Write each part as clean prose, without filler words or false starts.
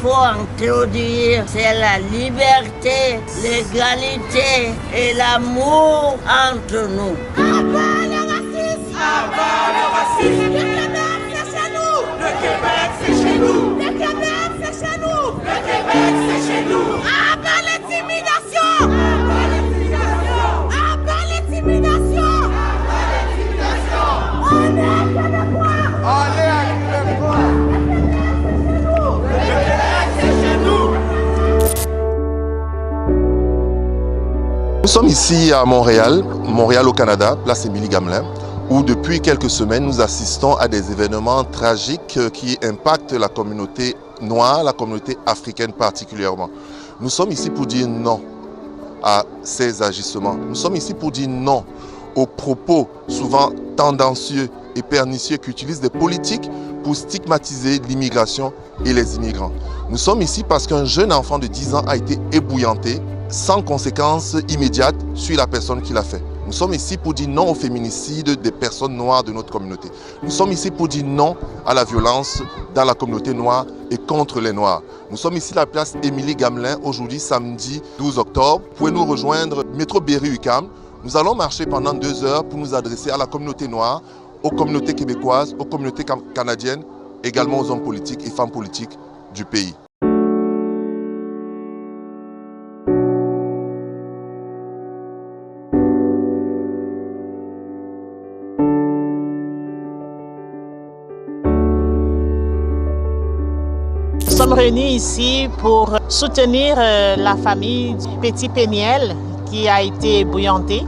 faut introduire, c'est la liberté, l'égalité et l'amour entre nous. Abat le racisme! Abat le racisme! Le Québec, c'est chez nous! Le Québec, c'est chez nous! Le Québec, c'est chez nous! Le Québec, c'est chez nous! Abat l'intimidation! Abat l'intimidation! Abat l'intimidation! Abat l'intimidation! On est québécois! On est québécois! Le Québec, c'est chez nous! Nous sommes ici à Montréal au Canada, place Émilie-Gamelin, où depuis quelques semaines nous assistons à des événements tragiques qui impactent la communauté noire, la communauté africaine particulièrement. Nous sommes ici pour dire non à ces agissements. Nous sommes ici pour dire non aux propos souvent tendancieux et pernicieux qu'utilisent des politiques pour stigmatiser l'immigration et les immigrants. Nous sommes ici parce qu'un jeune enfant de 10 ans a été ébouillanté sans conséquences immédiates sur la personne qui l'a fait. Nous sommes ici pour dire non au féminicide des personnes noires de notre communauté. Nous sommes ici pour dire non à la violence dans la communauté noire et contre les Noirs. Nous sommes ici à la place Émilie-Gamelin, aujourd'hui samedi 12 octobre. Vous pouvez nous rejoindre métro Berry-UQAM. Nous allons marcher pendant 2 heures pour nous adresser à la communauté noire, aux communautés québécoises, aux communautés canadiennes, également aux hommes politiques et femmes politiques du pays. Nous sommes réunis ici pour soutenir la famille du petit Péniel qui a été ébouillanté,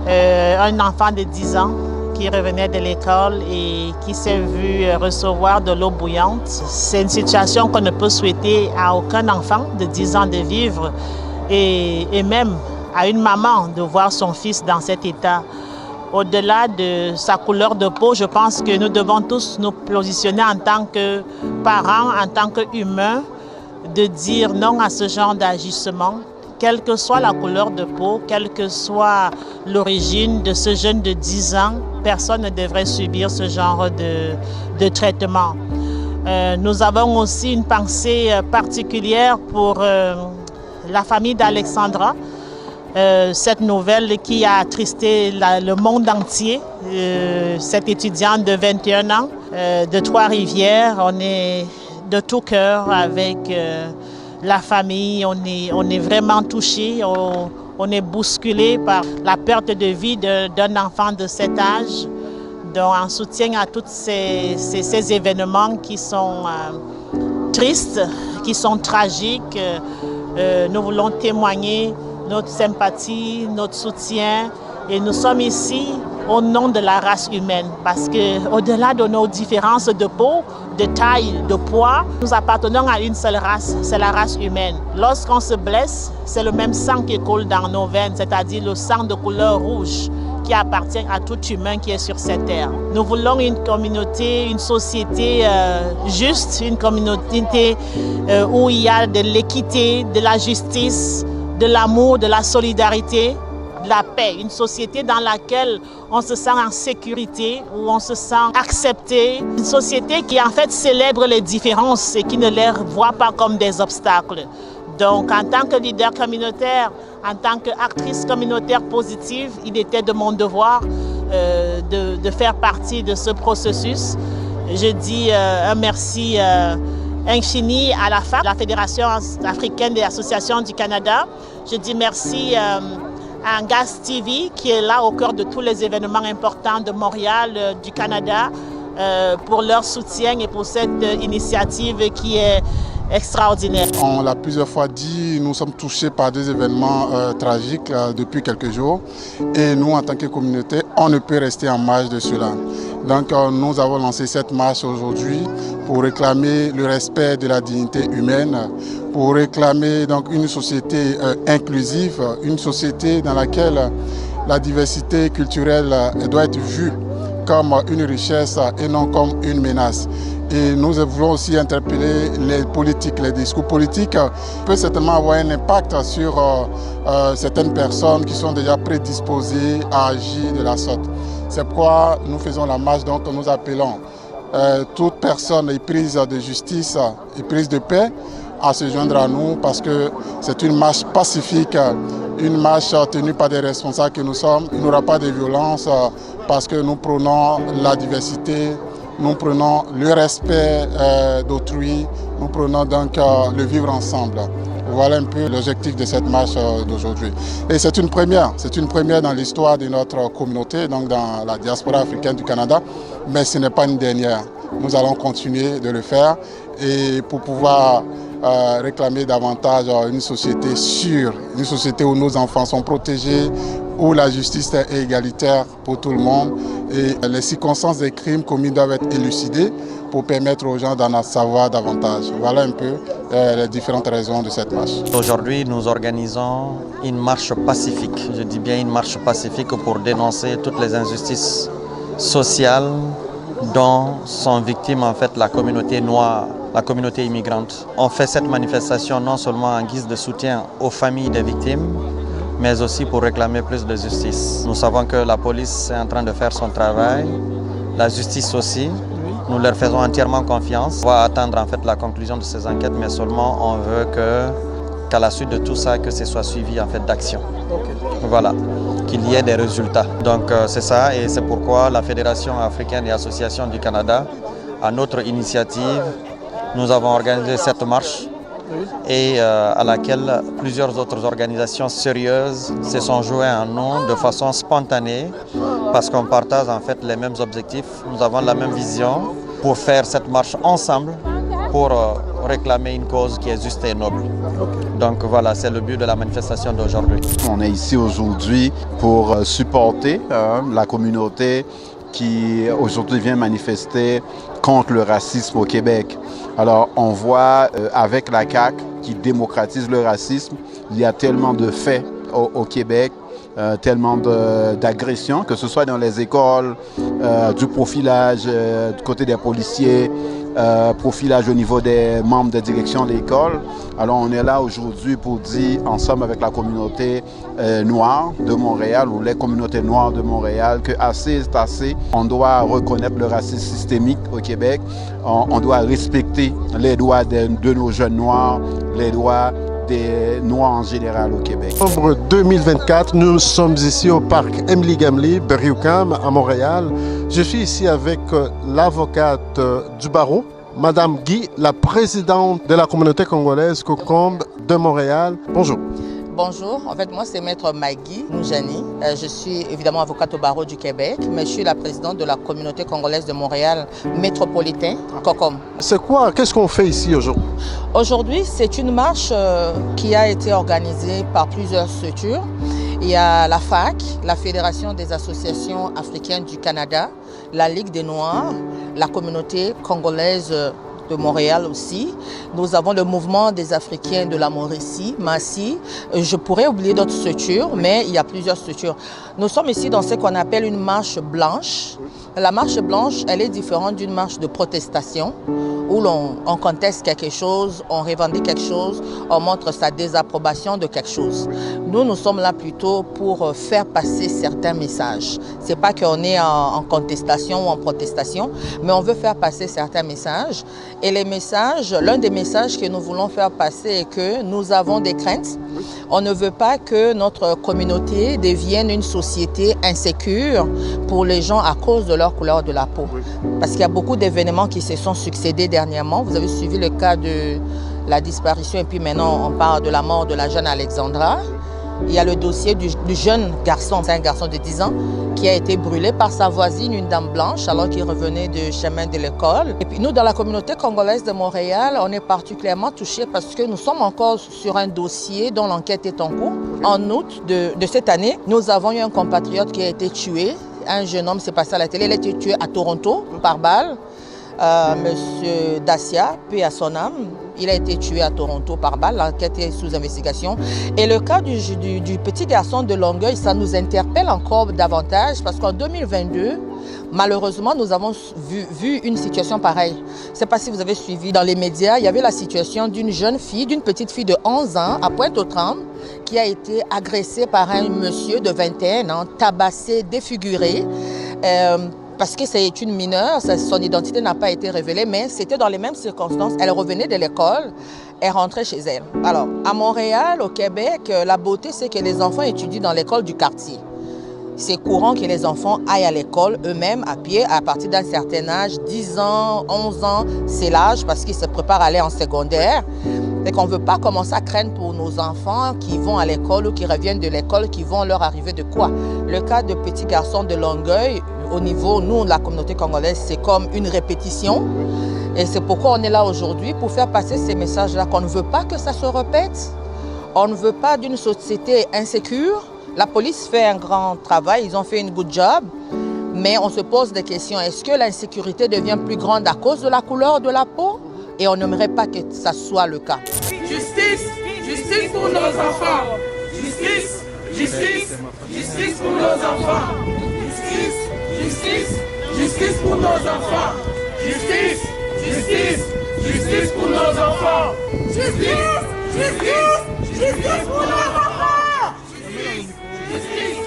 un enfant de 10 ans qui revenait de l'école et qui s'est vu recevoir de l'eau bouillante. C'est une situation qu'on ne peut souhaiter à aucun enfant de 10 ans de vivre et même à une maman de voir son fils dans cet état. Au-delà de sa couleur de peau, je pense que nous devons tous nous positionner en tant que parents, en tant qu'humains, de dire non à ce genre d'agissement, quelle que soit la couleur de peau, quelle que soit l'origine de ce jeune de 10 ans, personne ne devrait subir ce genre de traitement. Nous avons aussi une pensée particulière pour la famille d'Alexandra. Cette nouvelle qui a attristé le monde entier, cette étudiante de 21 ans de Trois-Rivières. On est de tout cœur avec la famille, on est vraiment touchés, on est bousculé par la perte de vie d'un enfant de cet âge. Donc en soutien à tous ces événements qui sont tristes, qui sont tragiques, nous voulons témoigner notre sympathie, notre soutien. Et nous sommes ici au nom de la race humaine parce qu'au-delà de nos différences de peau, de taille, de poids, nous appartenons à une seule race, c'est la race humaine. Lorsqu'on se blesse, c'est le même sang qui coule dans nos veines, c'est-à-dire le sang de couleur rouge qui appartient à tout humain qui est sur cette terre. Nous voulons une communauté, une société juste, une communauté où il y a de l'équité, de la justice, de l'amour, de la solidarité, de la paix. Une société dans laquelle on se sent en sécurité, où on se sent accepté. Une société qui en fait célèbre les différences et qui ne les voit pas comme des obstacles. Donc en tant que leader communautaire, en tant qu'actrice communautaire positive, il était de mon devoir de faire partie de ce processus. Je dis un merci infini à la FAC, la Fédération africaine des associations du Canada. Je dis merci à Angas TV qui est là au cœur de tous les événements importants de Montréal, du Canada, pour leur soutien et pour cette initiative qui est extraordinaire. On l'a plusieurs fois dit, nous sommes touchés par des événements tragiques depuis quelques jours et nous, en tant que communauté, on ne peut rester en marge de cela. Donc nous avons lancé cette marche aujourd'hui pour réclamer le respect de la dignité humaine, pour réclamer donc une société inclusive, une société dans laquelle la diversité culturelle doit être vue comme une richesse et non comme une menace. Et nous voulons aussi interpeller les politiques. Les discours politiques peuvent certainement avoir un impact sur certaines personnes qui sont déjà prédisposées à agir de la sorte. C'est pourquoi nous faisons la marche, donc nous appelons toute personne éprise de justice, éprise de paix, à se joindre à nous parce que c'est une marche pacifique, une marche tenue par des responsables que nous sommes. Il n'y aura pas de violence parce que nous prenons la diversité, nous prenons le respect d'autrui, nous prenons donc le vivre ensemble. Voilà un peu l'objectif de cette marche d'aujourd'hui. Et c'est une première dans l'histoire de notre communauté, donc dans la diaspora africaine du Canada, mais ce n'est pas une dernière. Nous allons continuer de le faire et pour pouvoir réclamer davantage une société sûre, une société où nos enfants sont protégés, où la justice est égalitaire pour tout le monde et les circonstances des crimes commis doivent être élucidées pour permettre aux gens d'en savoir davantage. Voilà un peu les différentes raisons de cette marche. Aujourd'hui, nous organisons une marche pacifique. Je dis bien une marche pacifique pour dénoncer toutes les injustices sociales dont sont victimes en fait la communauté noire, la communauté immigrante. On fait cette manifestation non seulement en guise de soutien aux familles des victimes, mais aussi pour réclamer plus de justice. Nous savons que la police est en train de faire son travail, la justice aussi. Nous leur faisons entièrement confiance. On va attendre en fait la conclusion de ces enquêtes, mais seulement on veut qu'à la suite de tout ça, que ce soit suivi en fait d'actions. Voilà, qu'il y ait des résultats. Donc c'est ça et c'est pourquoi la Fédération africaine et association du Canada, à notre initiative, nous avons organisé cette marche et à laquelle plusieurs autres organisations sérieuses se sont jointes à nous de façon spontanée parce qu'on partage en fait les mêmes objectifs, nous avons la même vision pour faire cette marche ensemble pour réclamer une cause qui est juste et noble. Donc voilà, c'est le but de la manifestation d'aujourd'hui. On est ici aujourd'hui pour supporter la communauté qui aujourd'hui vient manifester contre le racisme au Québec. Alors on voit avec la CAQ qui démocratise le racisme, il y a tellement de faits au Québec, tellement d'agressions, que ce soit dans les écoles, du profilage du côté des policiers, profilage au niveau des membres de direction de l'école. Alors on est là aujourd'hui pour dire, ensemble avec la communauté noire de Montréal ou les communautés noires de Montréal, que assez est assez. On doit reconnaître le racisme systémique au Québec. On doit respecter les droits de nos jeunes noirs, les droits des Noirs en général au Québec. En octobre 2024, nous sommes ici au parc Emily Gamli, Berry-UQAM, à Montréal. Je suis ici avec l'avocate du barreau, Madame Guy, la présidente de la communauté congolaise Cocombe de Montréal. Bonjour. Bonjour, en fait moi c'est Maître Magui Moujani. Je suis évidemment avocate au barreau du Québec, mais je suis la présidente de la communauté congolaise de Montréal métropolitain, COCOM. C'est quoi, qu'est-ce qu'on fait ici aujourd'hui? Aujourd'hui c'est une marche qui a été organisée par plusieurs structures. Il y a la FAC, la Fédération des associations africaines du Canada, la Ligue des Noirs, la communauté congolaise de Montréal aussi. Nous avons le mouvement des Africains de la Mauricie, MACI. Je pourrais oublier d'autres structures, mais il y a plusieurs structures. Nous sommes ici dans ce qu'on appelle une marche blanche. La marche blanche, elle est différente d'une marche de protestation où on conteste quelque chose, on revendique quelque chose, on montre sa désapprobation de quelque chose. Nous sommes là plutôt pour faire passer certains messages. Ce n'est pas qu'on est en contestation ou en protestation, mais on veut faire passer certains messages. Et les messages, l'un des messages que nous voulons faire passer est que nous avons des craintes. On ne veut pas que notre communauté devienne une société insécure pour les gens à cause de leur couleur de la peau. Parce qu'il y a beaucoup d'événements qui se sont succédés dernièrement. Vous avez suivi le cas de la disparition et puis maintenant on parle de la mort de la jeune Alexandra. Il y a le dossier du jeune garçon, c'est un garçon de 10 ans, qui a été brûlé par sa voisine, une dame blanche, alors qu'il revenait du chemin de l'école. Et puis nous, dans la communauté congolaise de Montréal, on est particulièrement touchés parce que nous sommes encore sur un dossier dont l'enquête est en cours. En août de cette année, nous avons eu un compatriote qui a été tué. Un jeune homme s'est passé à la télé, il a été tué à Toronto par balle. Monsieur Dacia, paix à son âme, il a été tué à Toronto par balle, l'enquête est sous investigation. Et le cas du petit garçon de Longueuil, ça nous interpelle encore davantage parce qu'en 2022, malheureusement, nous avons vu une situation pareille. Je ne sais pas si vous avez suivi dans les médias, il y avait la situation d'une jeune fille, d'une petite fille de 11 ans à Pointe-aux-Trembles qui a été agressée par un monsieur de 21 ans, tabassé, défiguré. Parce que c'est une mineure, son identité n'a pas été révélée, mais c'était dans les mêmes circonstances. Elle revenait de l'école, est rentrée chez elle. Alors, à Montréal, au Québec, la beauté, c'est que les enfants étudient dans l'école du quartier. C'est courant que les enfants aillent à l'école eux-mêmes à pied à partir d'un certain âge, 10 ans, 11 ans, c'est l'âge parce qu'ils se préparent à aller en secondaire. Et qu'on ne veut pas commencer à craindre pour nos enfants qui vont à l'école ou qui reviennent de l'école, qui vont leur arriver de quoi. Le cas de petits garçons de Longueuil, au niveau, nous, la communauté congolaise, c'est comme une répétition. Et c'est pourquoi on est là aujourd'hui, pour faire passer ces messages-là, qu'on ne veut pas que ça se répète. On ne veut pas d'une société insécure. La police fait un grand travail, ils ont fait une good job, mais on se pose des questions. Est-ce que l'insécurité devient plus grande à cause de la couleur de la peau? Et on n'aimerait pas que ça soit le cas. Justice, justice pour nos enfants. Justice, justice, justice pour nos enfants. Justice, justice, justice pour nos enfants. Justice, justice, justice pour nos enfants. Justice, justice, justice pour nos enfants. Justice, justice, justice pour nos enfants. Justice, justice,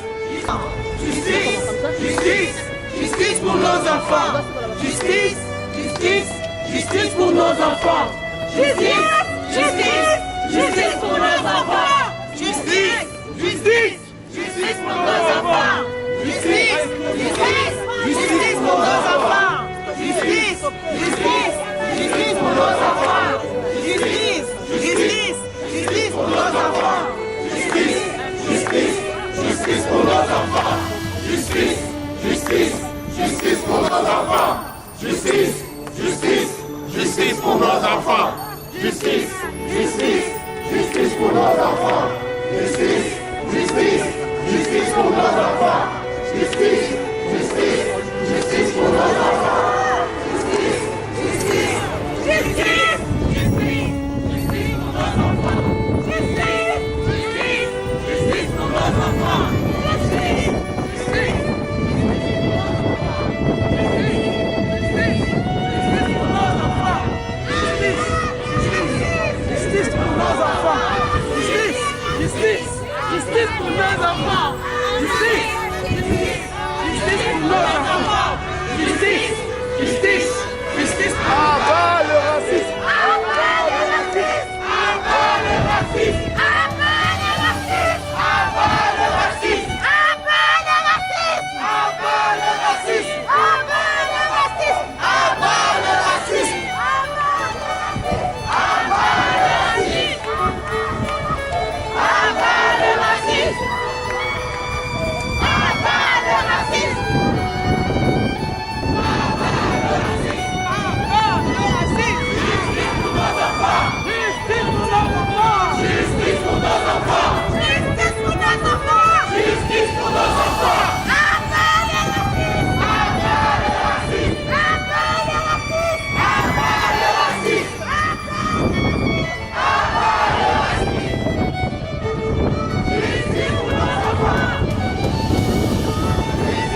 justice pour nos enfants. Justice, justice, justice pour nos enfants. Justice, justice, justice pour nos enfants. Justice, justice, justice pour nos enfants. Justice, justice, justice pour nos enfants. Justice, justice, justice pour nos enfants. Justice, justice, justice pour nos enfants. Justice, justice, justice pour nos enfants. Justice, justice, justice pour nos enfants. Justice, justice, justice pour nos enfants. Justice, justice, justice pour nos enfants. Justice, justice, justice pour nos enfants. Justice, justice, justice, justice, justice pour nos enfants. Justice, justice, justice pour nos enfants. Justice, justice. Justice pour nos enfants. Justice, justice, justice pour nos enfants. Justice, justice, justice pour nos enfants. Justice, justice, justice pour nos enfants. Abat le racisme. Abat le racisme. Abat le racisme. Abat le racisme. Abat le racisme. Abat le racisme. Abat le racisme.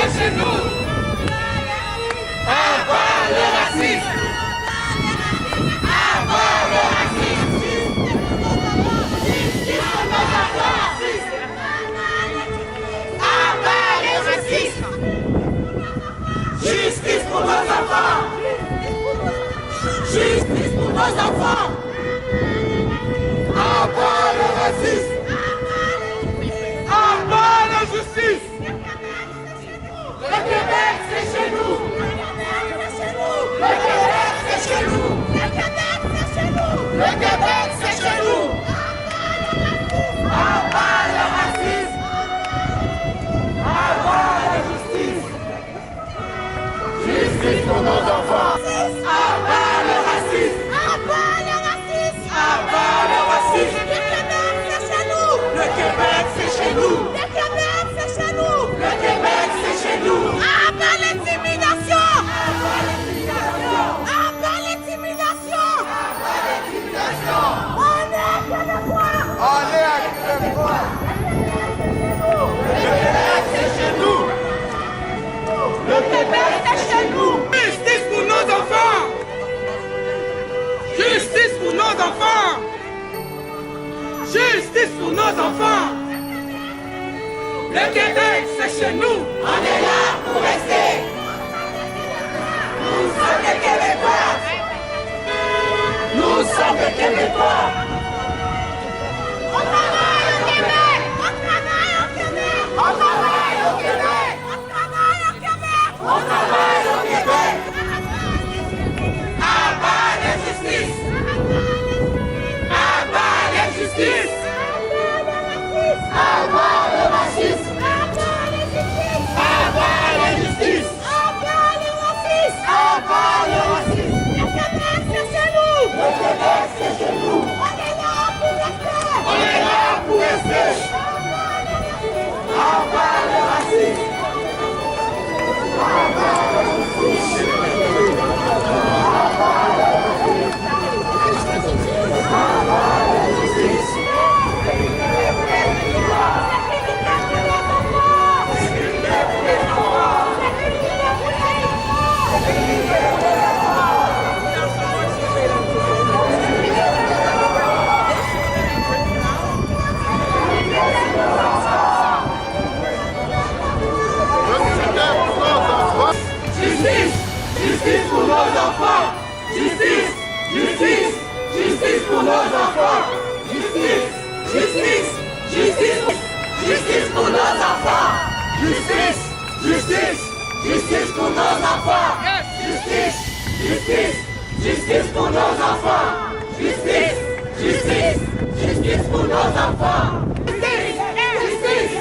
Abat le racisme. Abat le racisme. Justice pour nos enfants. Justice pour nos enfants. Abat le racisme. Abat la justice. Le Québec, c'est chez nous. Le Québec, c'est chez nous. Le Québec, c'est chez nous. Le Québec, c'est chez nous. Abat le racisme. Abat la justice. Justice pour nos enfants. Abat le racisme. Abat le racisme. Abat le racisme. Le Québec, c'est chez nous. Le Québec, c'est chez nous. Le Québec, c'est chez nous. Le Québec, c'est chez nous. Abat l'intimidation. Abat l'intimidation. Abat l'intimidation. Abat l'intimidation. On est québécois. On est québécois. Le Québec, c'est chez nous. Le Québec, c'est chez nous. Justice pour nos enfants. Justice pour nos enfants. Justice pour nos enfants. Le Québec, c'est chez nous. On est là pour rester. pour nos enfants. Justice, justice, justice, justice pour nos enfants. Justice, justice, justice pour nos enfants. Justice, justice, justice pour nos enfants. Justice, justice, justice pour nos enfants. Justice, justice,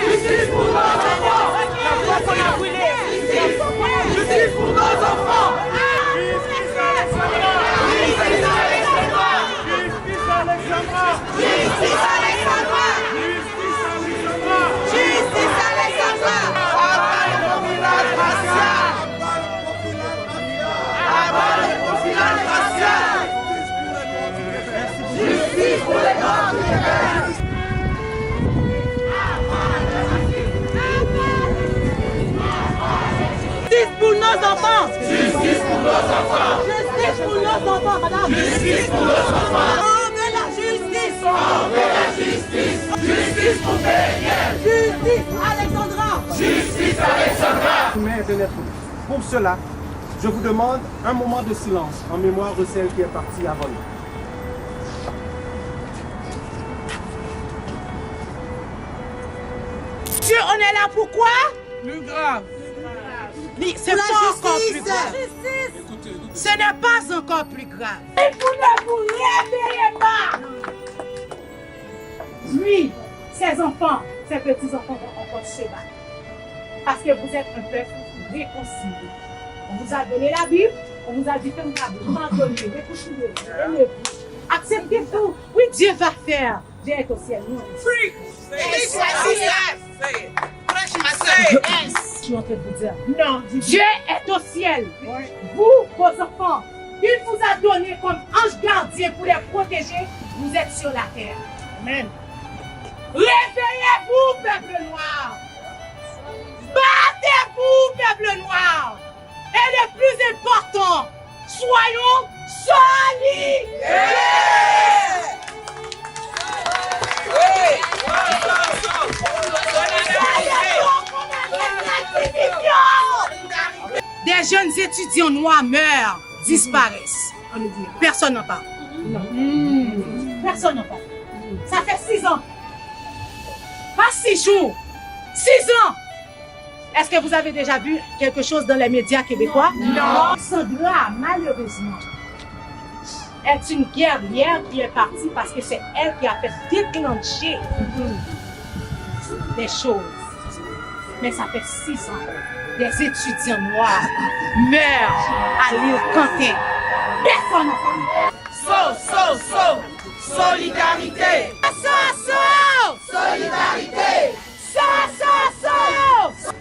justice pour nos enfants. Justice pour nos enfants. Justice Alexandra! Justice Alexandra! Abat le profilage racial! Abat le profilage racial! Justice pour les Noirs du Québec! Justice pour nos enfants! Justice pour nos enfants! Justice pour nos enfants, madame! Justice pour nos enfants! On veut la justice! Justice pour Péniel! Justice Alexandra! Justice Alexandra! Pour cela, je vous demande un moment de silence en mémoire de celle qui est partie avant nous. Dieu, on est là pourquoi? Plus grave. C'est pas encore plus grave. Ce n'est pas encore plus grave. Et vous ne vous réveillez pas! Lui, ses enfants, ses petits-enfants vont encore se battre. Parce que vous êtes un peuple réconcilié. On vous a donné la Bible, on vous a dit que vous avez donné, réconciliez-vous, acceptez tout. Oui, Dieu va faire. Dieu est au ciel. Non. Free! Je suis en train de vous dire, non, Dieu est au ciel. Vous, vos enfants, il vous a donné comme ange gardien pour les protéger. Vous êtes sur la terre. Amen. Réveillez-vous, peuple noir! Battez-vous, peuple noir! Et le plus important, soyons solides! Des jeunes étudiants noirs meurent, disparaissent. Personne n'en parle. Personne n'en parle. Ça fait 6 ans. Pas 6 jours. 6 ans. Est-ce que vous avez déjà vu quelque chose dans les médias québécois? Non. Sandra, malheureusement, est une guerrière qui est partie parce que c'est elle qui a fait déclencher des choses. Mais ça fait 6 ans. Des étudiants noirs meurent à l'île Quentin. Personne n'en parle. Solidarité! Solidarité!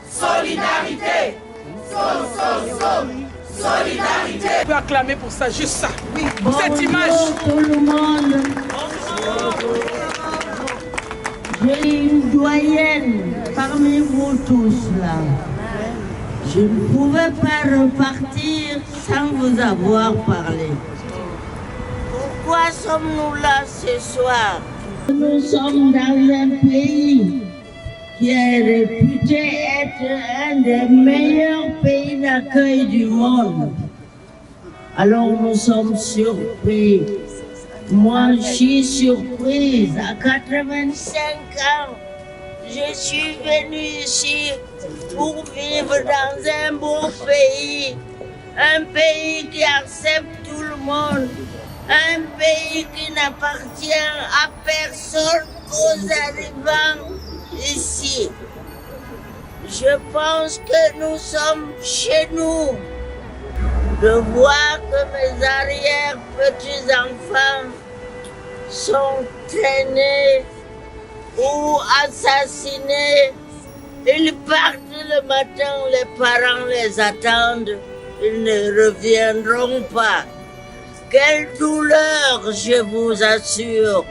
Solidarité! Solidarité! On peut acclamer pour ça, juste ça. Oui, pour cette image. Tout le monde. J'ai une doyenne parmi vous tous là. Je ne pouvais pas repartir sans vous avoir parlé. Pourquoi sommes-nous là ce soir? Nous sommes dans un pays qui est réputé être un des meilleurs pays d'accueil du monde. Alors nous sommes surpris. Moi, je suis surprise. À 85 ans, je suis venue ici pour vivre dans un beau pays. Un pays qui accepte tout le monde. Un pays qui n'appartient à personne qu'aux arrivants ici. Je pense que nous sommes chez nous. De voir que mes arrière-petits-enfants sont traînés ou assassinés. Ils partent le matin, les parents les attendent. Ils ne reviendront pas. Quelle douleur, je vous assure,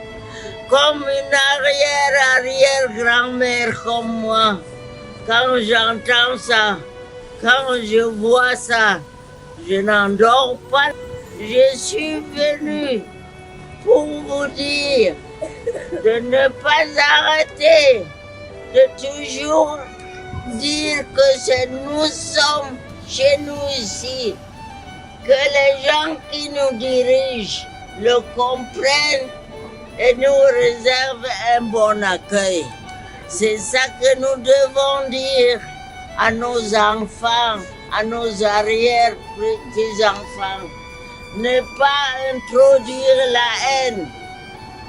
comme une arrière-arrière-grand-mère comme moi. Quand j'entends ça, quand je vois ça, je n'endors pas. Je suis venue pour vous dire de ne pas arrêter, de toujours dire que c'est nous sommes chez nous ici. Que les gens qui nous dirigent le comprennent et nous réservent un bon accueil. C'est ça que nous devons dire à nos enfants, à nos arrière-petits-enfants. Ne pas introduire la haine.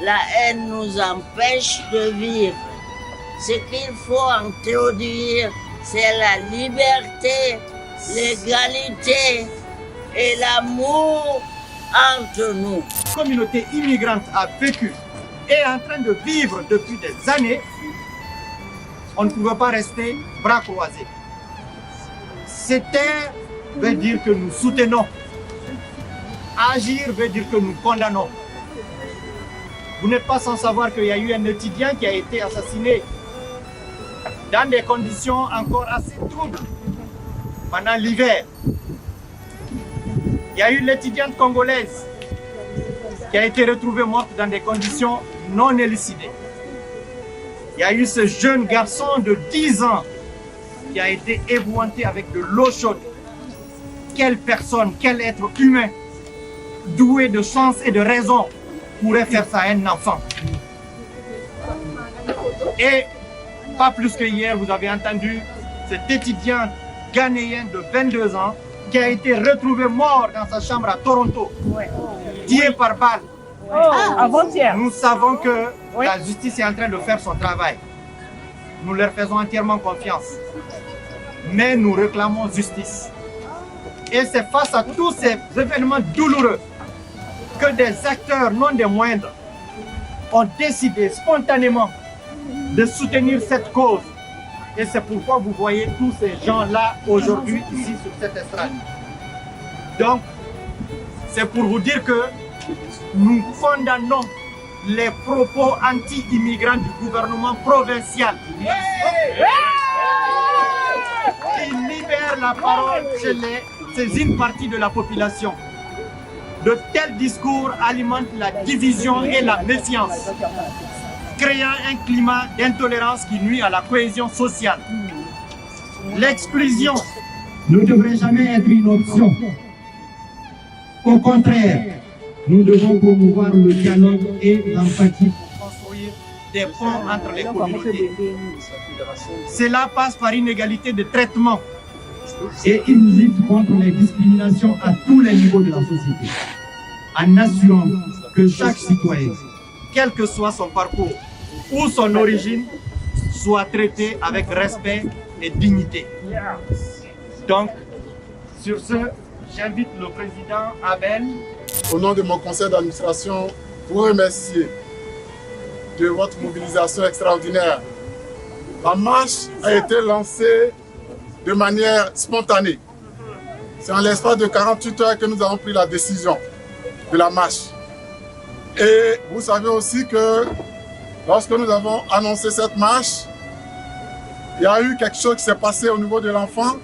La haine nous empêche de vivre. Ce qu'il faut introduire, c'est la liberté, l'égalité et l'amour entre nous. La communauté immigrante a vécu et est en train de vivre depuis des années. On ne pouvait pas rester bras croisés. C'était veut dire que nous soutenons. Agir veut dire que nous condamnons. Vous n'êtes pas sans savoir qu'il y a eu un étudiant qui a été assassiné dans des conditions encore assez troubles pendant l'hiver. Il y a eu l'étudiante congolaise qui a été retrouvée morte dans des conditions non élucidées. Il y a eu ce jeune garçon de 10 ans qui a été ébouanté avec de l'eau chaude. Quelle personne, quel être humain doué de sens et de raison pourrait faire ça à un enfant? Et pas plus que hier, vous avez entendu cet étudiant ghanéen de 22 ans qui a été retrouvé mort dans sa chambre à Toronto, tué par balle. Avant-hier. Nous savons que la justice est en train de faire son travail. Nous leur faisons entièrement confiance. Mais nous réclamons justice. Et c'est face à tous ces événements douloureux que des acteurs non des moindres ont décidé spontanément de soutenir cette cause. Et c'est pourquoi vous voyez tous ces gens-là aujourd'hui ici sur cette estrade. Donc, c'est pour vous dire que nous condamnons les propos anti-immigrants du gouvernement provincial qui libère la parole chez une partie de la population. De tels discours alimentent la division et la méfiance, créant un climat d'intolérance qui nuit à la cohésion sociale. L'exclusion ne devrait jamais être une option. Au contraire, nous devons promouvoir le dialogue et l'empathie pour construire des ponts entre les communautés. Cela passe par une égalité de traitement et une lutte contre les discriminations à tous les niveaux de la société, en assurant que chaque citoyen, quel que soit son parcours ou son origine, soit traité avec respect et dignité. Donc, sur ce, j'invite le président Abel. Au nom de mon conseil d'administration, vous remercier de votre mobilisation extraordinaire. La marche a été lancée de manière spontanée. C'est en l'espace de 48 heures que nous avons pris la décision de la marche. Et vous savez aussi que lorsque nous avons annoncé cette marche, il y a eu quelque chose qui s'est passé au niveau de l'enfant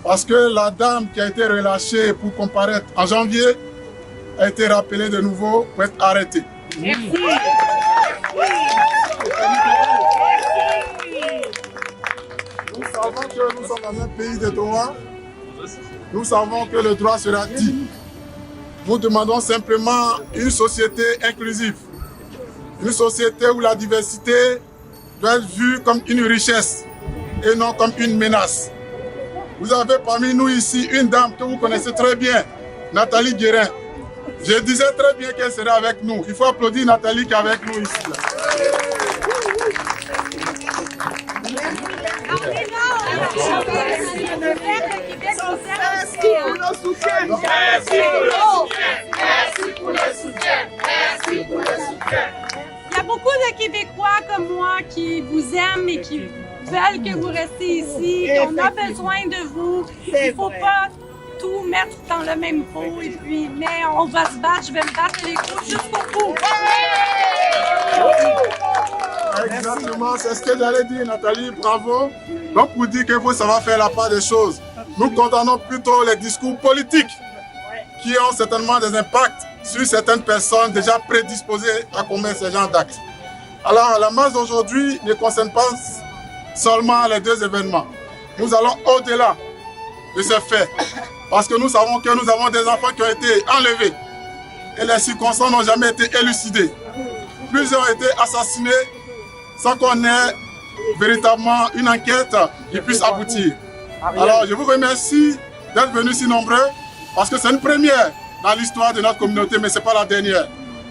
parce que la dame qui a été relâchée pour comparaître en janvier a été rappelée de nouveau pour être arrêtée. Merci. Nous savons que nous sommes dans un pays de droit. Nous savons que le droit sera dit. Nous demandons simplement une société inclusive. Une société où la diversité doit être vue comme une richesse et non comme une menace. Vous avez parmi nous ici une dame que vous connaissez très bien, Nathalie Guérin. Je disais très bien qu'elle serait avec nous. Il faut applaudir Nathalie qui est avec nous ici. Merci pour le soutien. Merci pour le soutien. Merci pour le soutien. Il y a beaucoup de Québécois comme moi qui vous aiment et qui veulent que vous restiez ici. On a besoin de vous. Il ne faut pas tout mettre dans le même pot. Et puis, mais on va se battre. Je vais me battre les coups jusqu'au bout. Exactement, c'est ce que j'allais dire, Nathalie, bravo. Donc, pour dire que vous, ça va faire la part des choses. Nous condamnons plutôt les discours politiques qui ont certainement des impacts sur certaines personnes déjà prédisposées à commettre ce genre d'actes. Alors, la marche d'aujourd'hui ne concerne pas seulement les deux événements. Nous allons au-delà de ce fait, parce que nous savons que nous avons des enfants qui ont été enlevés. et les circonstances n'ont jamais été élucidées. Plusieurs ont été assassinés sans qu'on ait véritablement une enquête qui puisse aboutir. Alors je vous remercie d'être venus si nombreux parce que c'est une première dans l'histoire de notre communauté, mais ce n'est pas la dernière.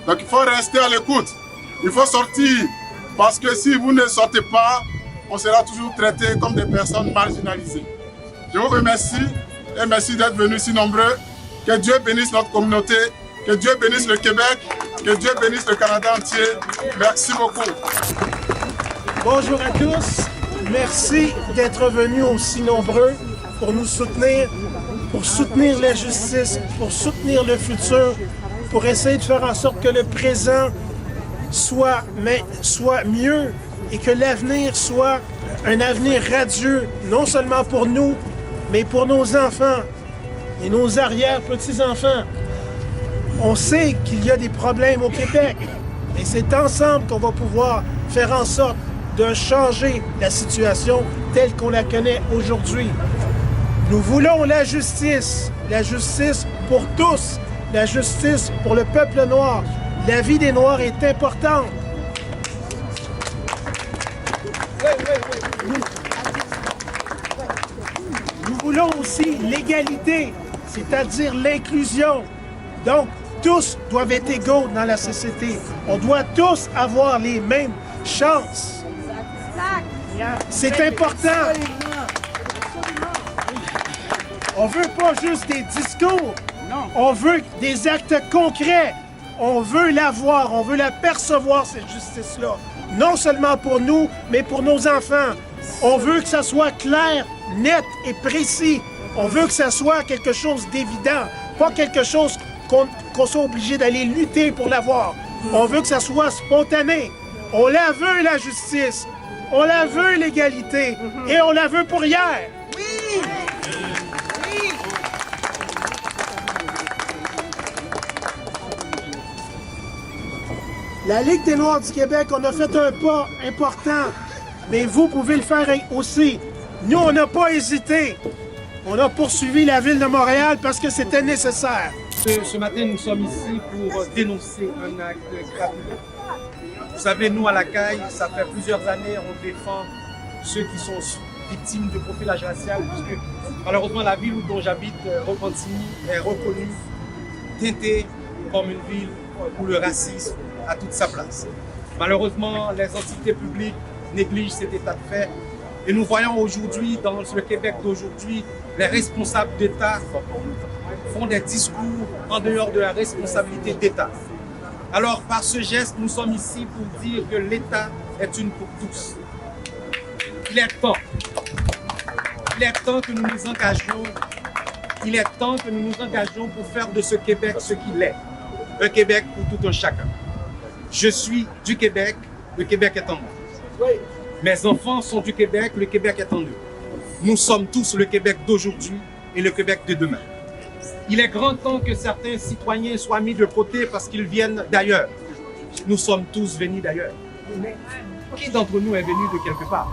Donc il faut rester à l'écoute, il faut sortir parce que si vous ne sortez pas, on sera toujours traité comme des personnes marginalisées. Je vous remercie et merci d'être venus si nombreux. Que Dieu bénisse notre communauté, que Dieu bénisse le Québec, que Dieu bénisse le Canada entier. Merci beaucoup. Bonjour à tous. Merci d'être venus aussi nombreux pour nous soutenir, pour soutenir la justice, pour soutenir le futur, pour essayer de faire en sorte que le présent soit mieux et que l'avenir soit un avenir radieux, non seulement pour nous, mais pour nos enfants et nos arrière-petits-enfants. On sait qu'il y a des problèmes au Québec et c'est ensemble qu'on va pouvoir faire en sorte de changer la situation telle qu'on la connaît aujourd'hui. Nous voulons la justice pour tous, la justice pour le peuple noir. La vie des Noirs est importante. Nous voulons aussi l'égalité, c'est-à-dire l'inclusion. Donc, tous doivent être égaux dans la société. On doit tous avoir les mêmes chances. C'est important. On veut pas juste des discours. On veut des actes concrets. On veut la voir, on veut la percevoir, cette justice-là. Non seulement pour nous, mais pour nos enfants. On veut que ça soit clair, net et précis. On veut que ça soit quelque chose d'évident, pas quelque chose qu'on soit obligé d'aller lutter pour l'avoir. On veut que ça soit spontané. On la veut, la justice. On la veut, l'égalité. Et on la veut pour hier. Oui! Oui! La Ligue des Noirs du Québec, on a fait un pas important, mais vous pouvez le faire aussi. Nous, on n'a pas hésité. On a poursuivi la Ville de Montréal parce que c'était nécessaire. Ce matin, nous sommes ici pour dénoncer un acte grave. Vous savez, nous, à la CAI, ça fait plusieurs années, on défend ceux qui sont victimes de profilage racial, puisque malheureusement, la ville dont j'habite, Repentigny, est reconnue, teintée comme une ville où le racisme a toute sa place. Malheureusement, les entités publiques négligent cet état de fait. Et nous voyons aujourd'hui, dans le Québec d'aujourd'hui, les responsables d'État font des discours en dehors de la responsabilité d'État. Alors, par ce geste, nous sommes ici pour dire que l'État est une pour tous. Il est temps. Il est temps que nous nous engagions. Il est temps que nous nous engagions pour faire de ce Québec ce qu'il est. Un Québec pour tout un chacun. Je suis du Québec, le Québec est en moi. Mes enfants sont du Québec, le Québec est en eux. Nous sommes tous le Québec d'aujourd'hui et le Québec de demain. Il est grand temps que certains citoyens soient mis de côté parce qu'ils viennent d'ailleurs. Nous sommes tous venus d'ailleurs. Qui d'entre nous est venu de quelque part?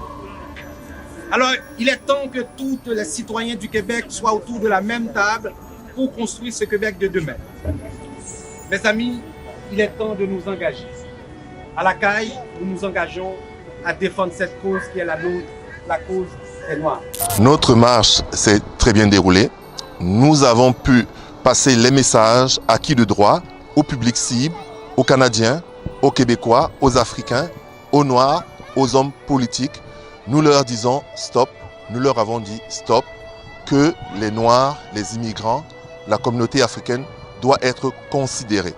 Alors, il est temps que tous les citoyens du Québec soient autour de la même table pour construire ce Québec de demain. Mes amis, il est temps de nous engager. À la CAI, nous nous engageons à défendre cette cause qui est la nôtre, la cause des Noirs. Notre marche s'est très bien déroulée. Nous avons pu passer les messages acquis de droit au public cible, aux Canadiens, aux Québécois, aux Africains, aux Noirs, aux hommes politiques. Nous leur disons stop, nous leur avons dit stop, que les Noirs, les immigrants, la communauté africaine doit être considérée.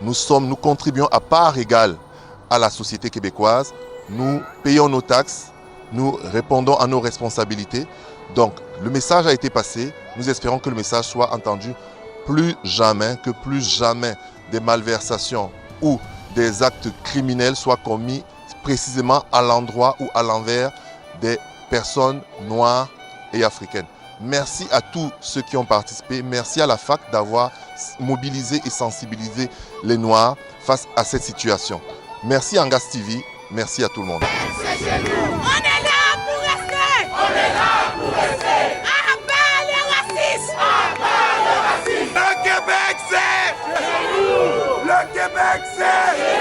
Nous contribuons à part égale à la société québécoise, nous payons nos taxes, nous répondons à nos responsabilités. Donc le message a été passé, nous espérons que le message soit entendu. Plus jamais des malversations ou des actes criminels soient commis précisément à l'endroit ou à l'envers des personnes noires et africaines. Merci à tous ceux qui ont participé, merci à la FAC d'avoir mobilisé et sensibilisé les Noirs face à cette situation. Merci Angas TV, merci à tout le monde. On est là pour rester! On est là pour rester! À bas le racisme! À bas le racisme! Le Québec, c'est chez nous! Québec, c'est